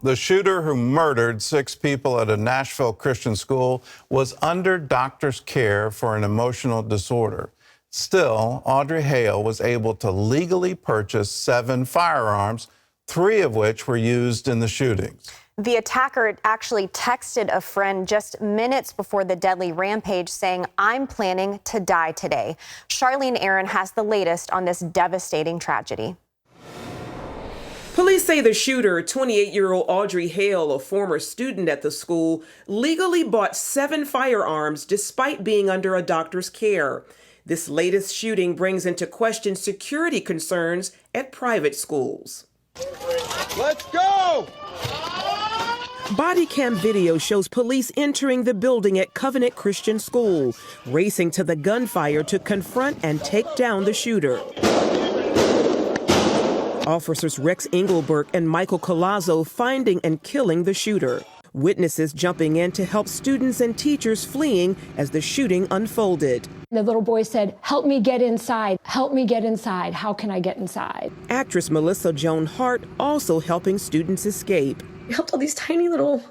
The shooter who murdered 6 people at a Nashville Christian school was under doctor's care for an emotional disorder. Still, Audrey Hale was able to legally purchase 7 firearms, 3 of which were used in the shootings. The attacker actually texted a friend just minutes before the deadly rampage saying, "I'm planning to die today." Charlene Aaron has the latest on this devastating tragedy. Police say the shooter, 28-year-old Audrey Hale, a former student at the school, legally bought 7 firearms despite being under a doctor's care. This latest shooting brings into question security concerns at private schools. Let's go! Bodycam video shows police entering the building at Covenant Christian School, racing to the gunfire to confront and take down the shooter. Officers Rex Engelbert and Michael Collazo finding and killing the shooter. Witnesses jumping in to help students and teachers fleeing as the shooting unfolded. The little boy said, "Help me get inside. Help me get inside. How can I get inside?" Actress Melissa Joan Hart also helping students escape. We helped all these tiny little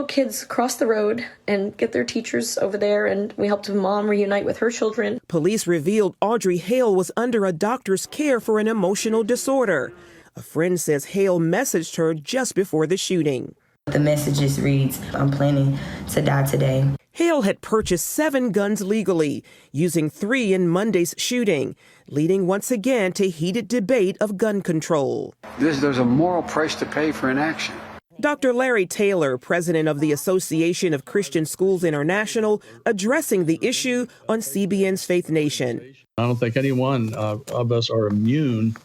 kids cross the road and get their teachers over there, and we helped a mom reunite with her children. Police revealed Audrey Hale was under a doctor's care for an emotional disorder. A friend says Hale messaged her just before the shooting. The message reads, "I'm planning to die today." Hale had purchased 7 guns legally, using 3 in Monday's shooting, leading once again to heated debate of gun control. There's a moral price to pay for inaction. Dr. Larry Taylor, president of the Association of Christian Schools International, addressing the issue on CBN's Faith Nation. I don't think any one of us are immune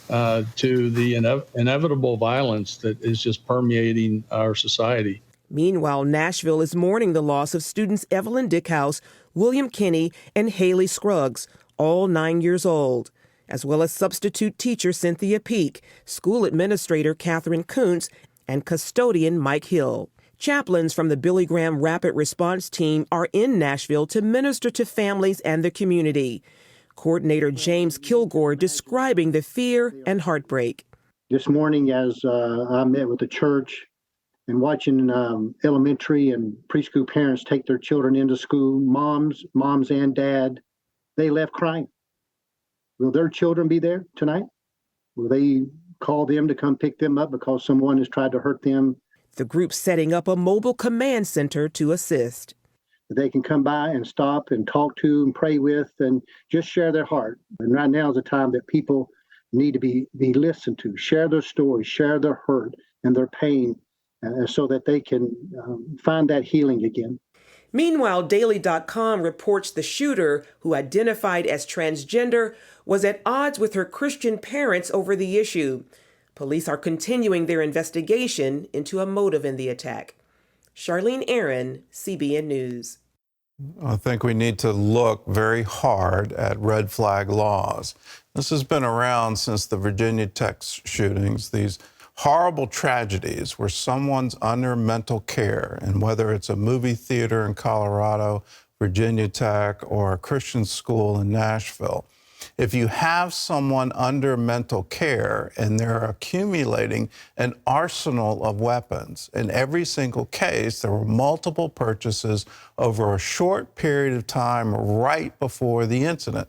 to the inevitable violence that is just permeating our society. Meanwhile, Nashville is mourning the loss of students Evelyn Dickhouse, William Kinney, and Haley Scruggs, all 9 years old, as well as substitute teacher Cynthia Peak, school administrator Catherine Kuntz, and custodian Mike Hill. Chaplains from the Billy Graham Rapid Response Team are in Nashville to minister to families and the community. Coordinator James Kilgore describing the fear and heartbreak. This morning, as I met with the church and watching elementary and preschool parents take their children into school, moms and dad, they left crying. Will their children be there tonight? Will they call them to come pick them up because someone has tried to hurt them? The group setting up a mobile command center to assist. They can come by and stop and talk to and pray with and just share their heart. And right now is a time that people need to be listened to, share their stories, share their hurt and their pain so that they can find that healing again. Meanwhile, Daily.com reports the shooter, who identified as transgender, was at odds with her Christian parents over the issue. Police are continuing their investigation into a motive in the attack. Charlene Aaron, CBN News. I think we need to look very hard at red flag laws. This has been around since the Virginia Tech shootings, these horrible tragedies where someone's under mental care, and whether it's a movie theater in Colorado, Virginia Tech, or a Christian school in Nashville, if you have someone under mental care and they're accumulating an arsenal of weapons, in every single case, there were multiple purchases over a short period of time right before the incident.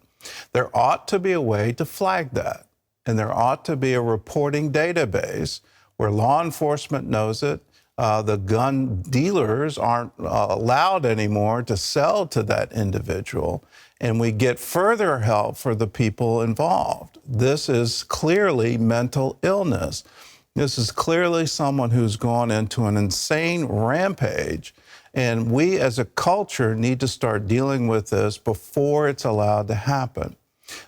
There ought to be a way to flag that. And there ought to be a reporting database where law enforcement knows it. The gun dealers aren't allowed anymore to sell to that individual. And we get further help for the people involved. This is clearly mental illness. This is clearly someone who's gone into an insane rampage. And we as a culture need to start dealing with this before it's allowed to happen.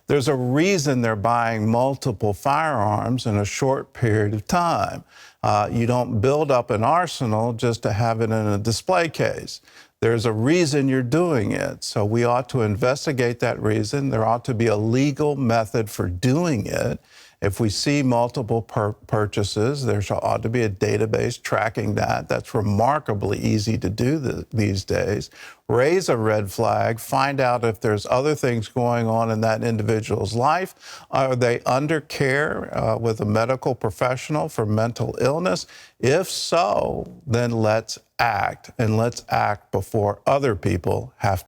There's a reason they're buying multiple firearms in a short period of time. You don't build up an arsenal just to have it in a display case. There's a reason you're doing it. So we ought to investigate that reason. There ought to be a legal method for doing it. If we see multiple purchases, there ought to be a database tracking that. That's remarkably easy to do these days. Raise a red flag, find out if there's other things going on in that individual's life. Are they under care with a medical professional for mental illness? If so, then let's act, and let's act before other people have